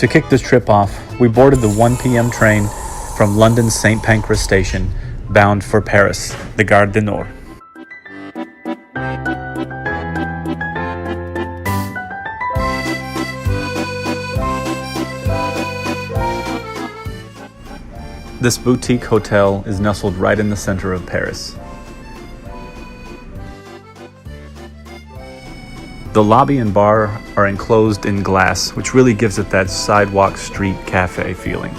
To kick this trip off, we boarded the 1 p.m. train from London's St. Pancras station, bound for Paris, the Gare Du Nord. This boutique hotel is nestled right in the center of Paris. The lobby and bar are enclosed in glass, which really gives it that sidewalk street cafe feeling.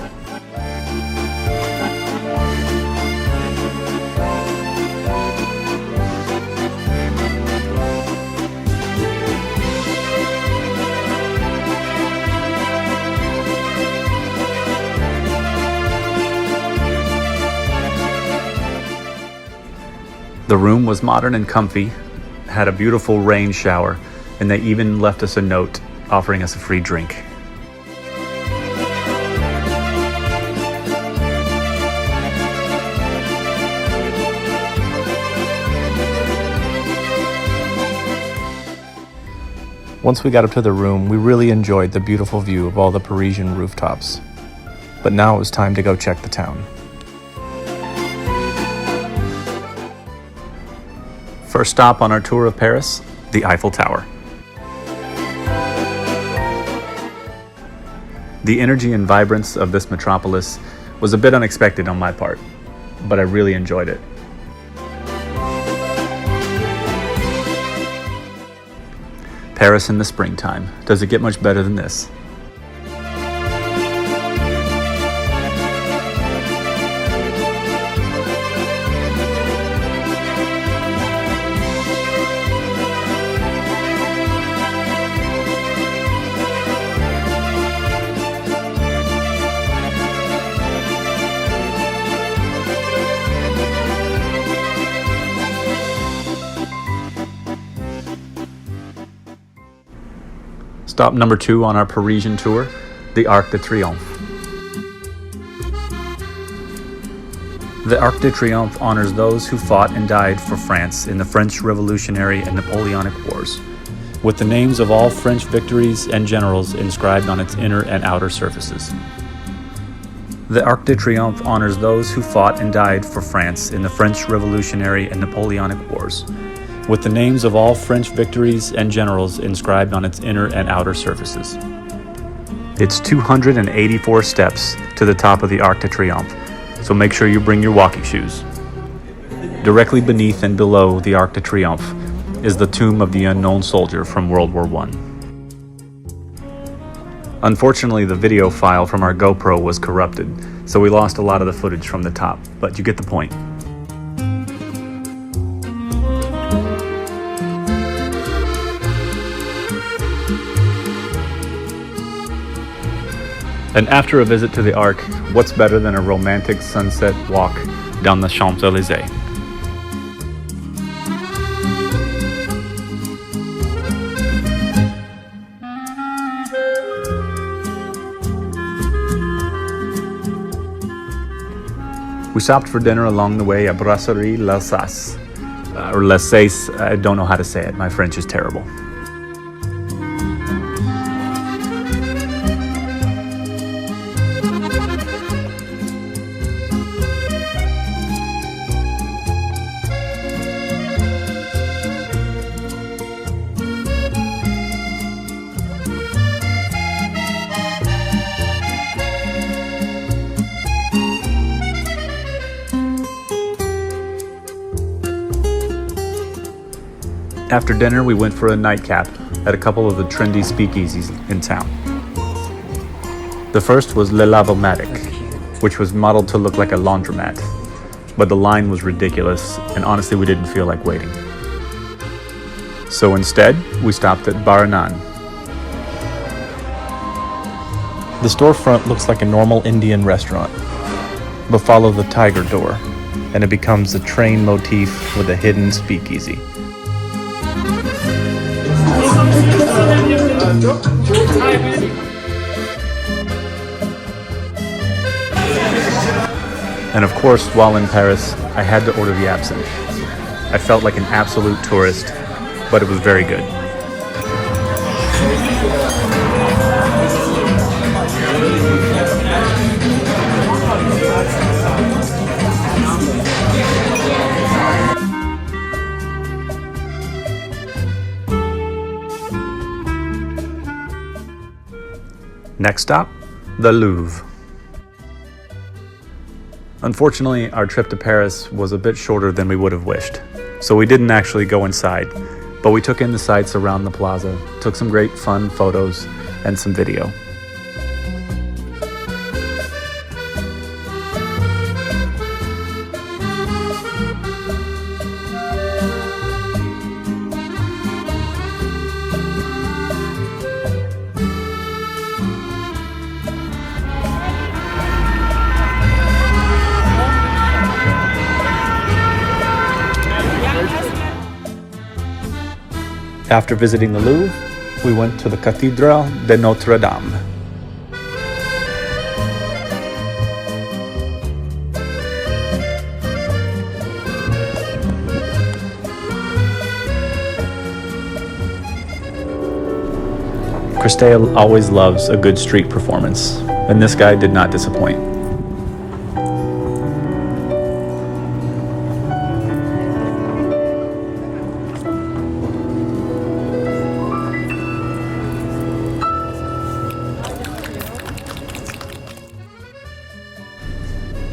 The room was modern and comfy, had a beautiful rain shower, and they even left us a note offering us a free drink. Once we got up to the room, we really enjoyed the beautiful view of all the Parisian rooftops. But now it was time to go check the town. First stop on our tour of Paris, the Eiffel Tower. The energy and vibrance of this metropolis was a bit unexpected on my part, but I really enjoyed it. Paris in the springtime. Does it get much better than this? Stop number 2 on our Parisian tour, the Arc de Triomphe. The Arc de Triomphe honors those who fought and died for France in the French Revolutionary and Napoleonic Wars, with the names of all French victories and generals inscribed on its inner and outer surfaces. The Arc de Triomphe honors those who fought and died for France in the French Revolutionary and Napoleonic Wars, with the names of all French victories and generals inscribed on its inner and outer surfaces. It's 284 steps to the top of the Arc de Triomphe, so make sure you bring your walking shoes. Directly beneath and below the Arc de Triomphe is the tomb of the unknown soldier from World War I. Unfortunately, the video file from our GoPro was corrupted, so we lost a lot of the footage from the top, but you get the point. And after a visit to the Arc, what's better than a romantic sunset walk down the Champs-Élysées? We stopped for dinner along the way at Brasserie l'Alsace, or l'Alsace, I don't know how to say it, my French is terrible. After dinner, we went for a nightcap at a couple of the trendy speakeasies in town. The first was Le Lavomatic, which was modeled to look like a laundromat, but the line was ridiculous, and honestly, we didn't feel like waiting. So instead, we stopped at Baranan. The storefront looks like a normal Indian restaurant, but follow the tiger door, and it becomes a train motif with a hidden speakeasy. And of course, while in Paris, I had to order the absinthe. I felt like an absolute tourist, but it was very good. Next stop, the Louvre. Unfortunately, our trip to Paris was a bit shorter than we would have wished, so we didn't actually go inside, but we took in the sights around the plaza, took some great fun photos and some video. After visiting the Louvre, we went to the Cathédrale de Notre Dame. KRISTEIA always loves a good street performance, and this guy did not disappoint.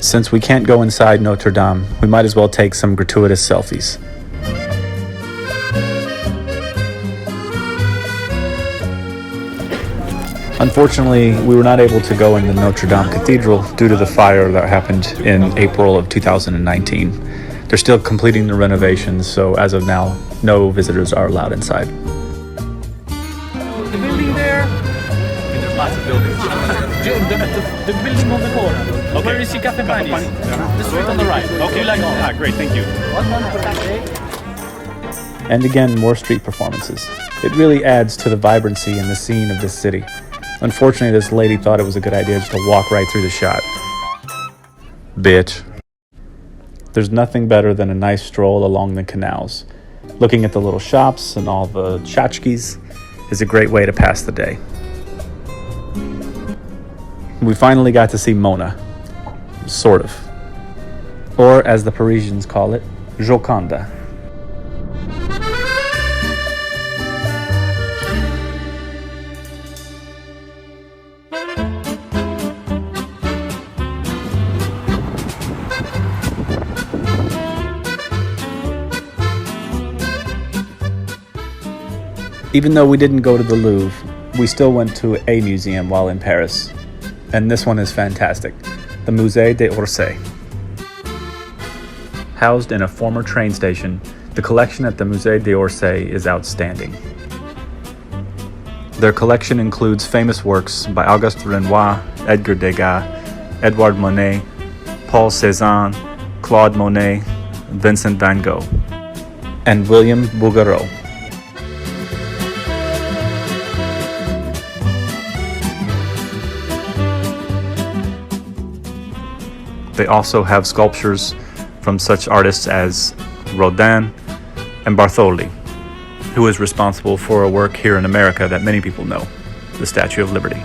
Since we can't go inside Notre Dame, we might as well take some gratuitous selfies. Unfortunately, we were not able to go in the Notre Dame Cathedral due to the fire that happened in April of 2019. They're still completing the renovations, so as of now, no visitors are allowed inside. The building there. There's lots of buildings. The building on the corner. Okay. Where you see Café Paris. The street on the right. Okay. You like all that? Great, thank you. And again, more street performances. It really adds to the vibrancy and the scene of this city. Unfortunately, this lady thought it was a good idea just to walk right through the shot. Bitch. There's nothing better than a nice stroll along the canals. Looking at the little shops and all the tchotchkes is a great way to pass the day. We finally got to see Mona. Sort of. Or, as the Parisians call it, Joconda. Even though we didn't go to the Louvre, we still went to a museum while in Paris. And this one is fantastic, the Musée d'Orsay. Housed in a former train station, the collection at the Musée d'Orsay is outstanding. Their collection includes famous works by Auguste Renoir, Edgar Degas, Edouard Monet, Paul Cézanne, Claude Monet, Vincent van Gogh, and William Bouguereau. They also have sculptures from such artists as Rodin and Bartholdi, who is responsible for a work here in America that many people know, the Statue of Liberty.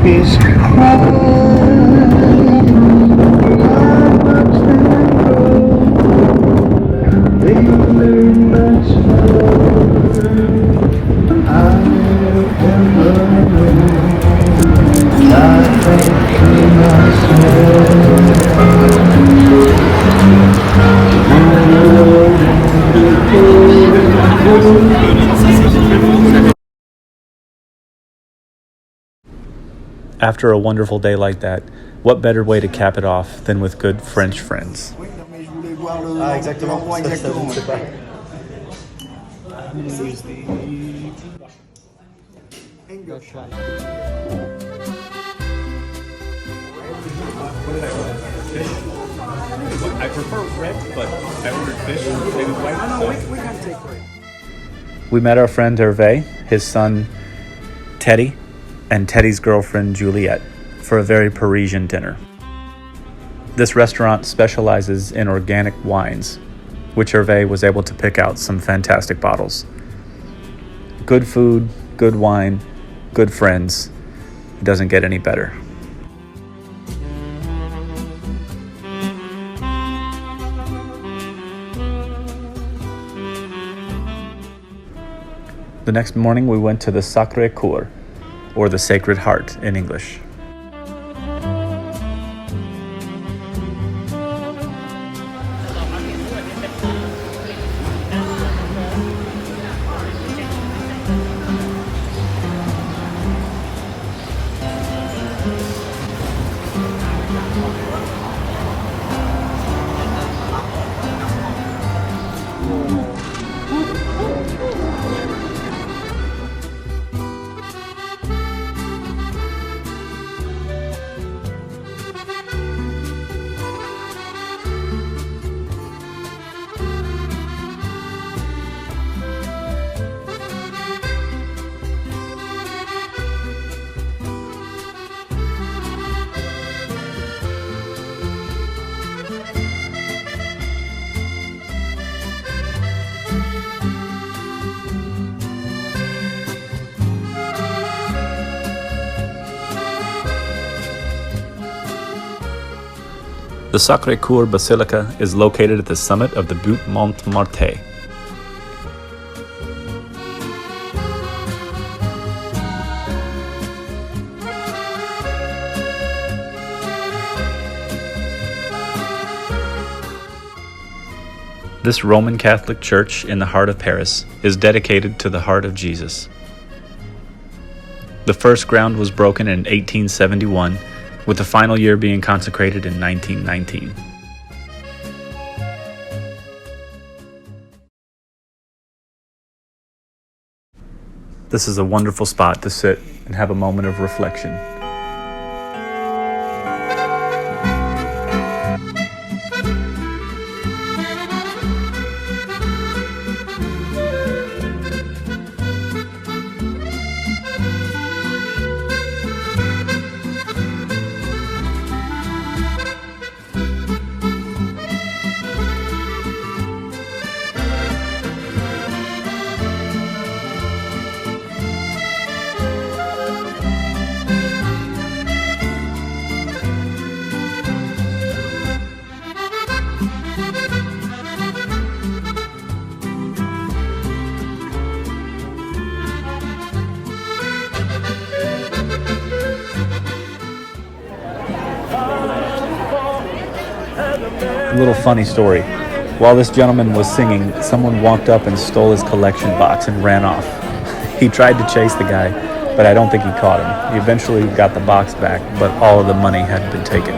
is crying. I watch them grow. They learn much more. I am alone. I think to myself. After a wonderful day like that, what better way to cap it off than with good French friends? Ah, exactement. Ça, je ne sais pas. I prefer red, but I ordered fish, maybe white. We met our friend Hervé, his son Teddy, and Teddy's girlfriend Juliette for a very Parisian dinner. This restaurant specializes in organic wines, which Hervé was able to pick out some fantastic bottles. Good food, good wine, good friends. It doesn't get any better. The next morning we went to the Sacré-Cœur, or the Sacred Heart in English. The Sacré-Cœur Basilica is located at the summit of the Butte Montmartre. This Roman Catholic church in the heart of Paris is dedicated to the heart of Jesus. The first ground was broken in 1871, with the final year being consecrated in 1919. This is a wonderful spot to sit and have a moment of reflection. A little funny story. While this gentleman was singing, someone walked up and stole his collection box and ran off. He tried to chase the guy, but I don't think he caught him. He eventually got the box back, but all of the money had been taken.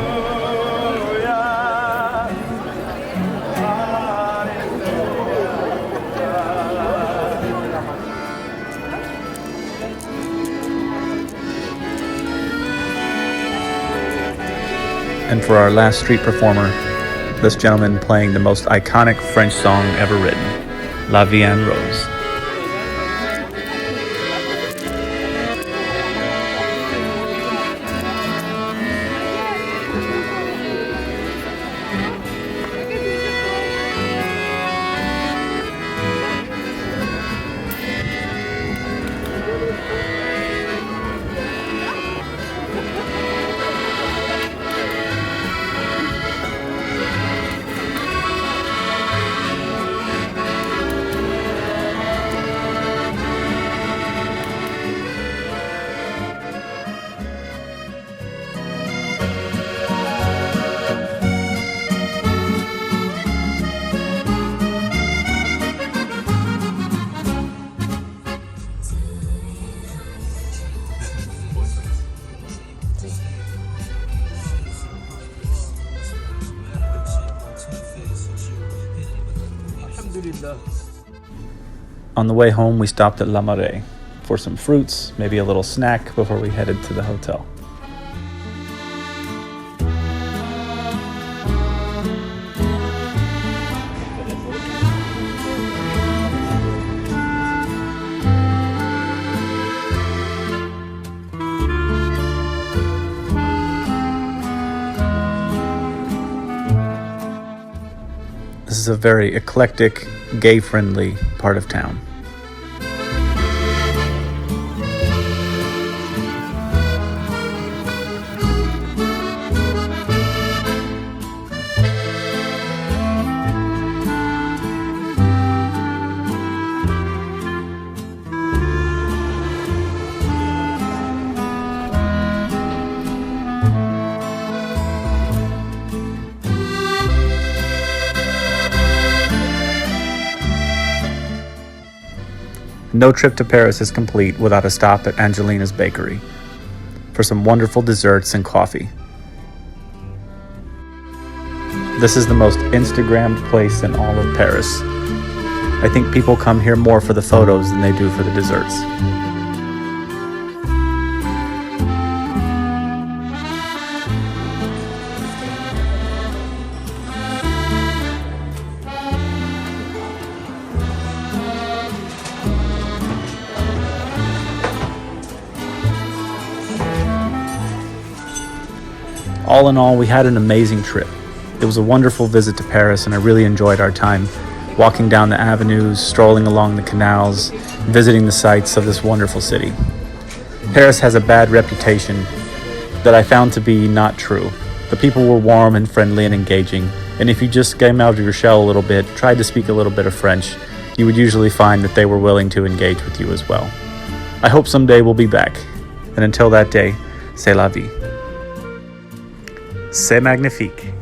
And for our last street performer, this gentleman playing the most iconic French song ever written, La Vie en Rose. On the way home, we stopped at La Marais for some fruits, maybe a little snack before we headed to the hotel. This is a very eclectic, gay-friendly part of town. No trip to Paris is complete without a stop at Angelina's bakery for some wonderful desserts and coffee. This is the most Instagrammed place in all of Paris. I think people come here more for the photos than they do for the desserts. All in all, we had an amazing trip. It was a wonderful visit to Paris, and I really enjoyed our time walking down the avenues, strolling along the canals, visiting the sights of this wonderful city. Paris has a bad reputation that I found to be not true. The people were warm and friendly and engaging, and if you just came out of your shell a little bit, tried to speak a little bit of French, you would usually find that they were willing to engage with you as well. I hope someday we'll be back, and until that day, c'est la vie. C'est magnifique.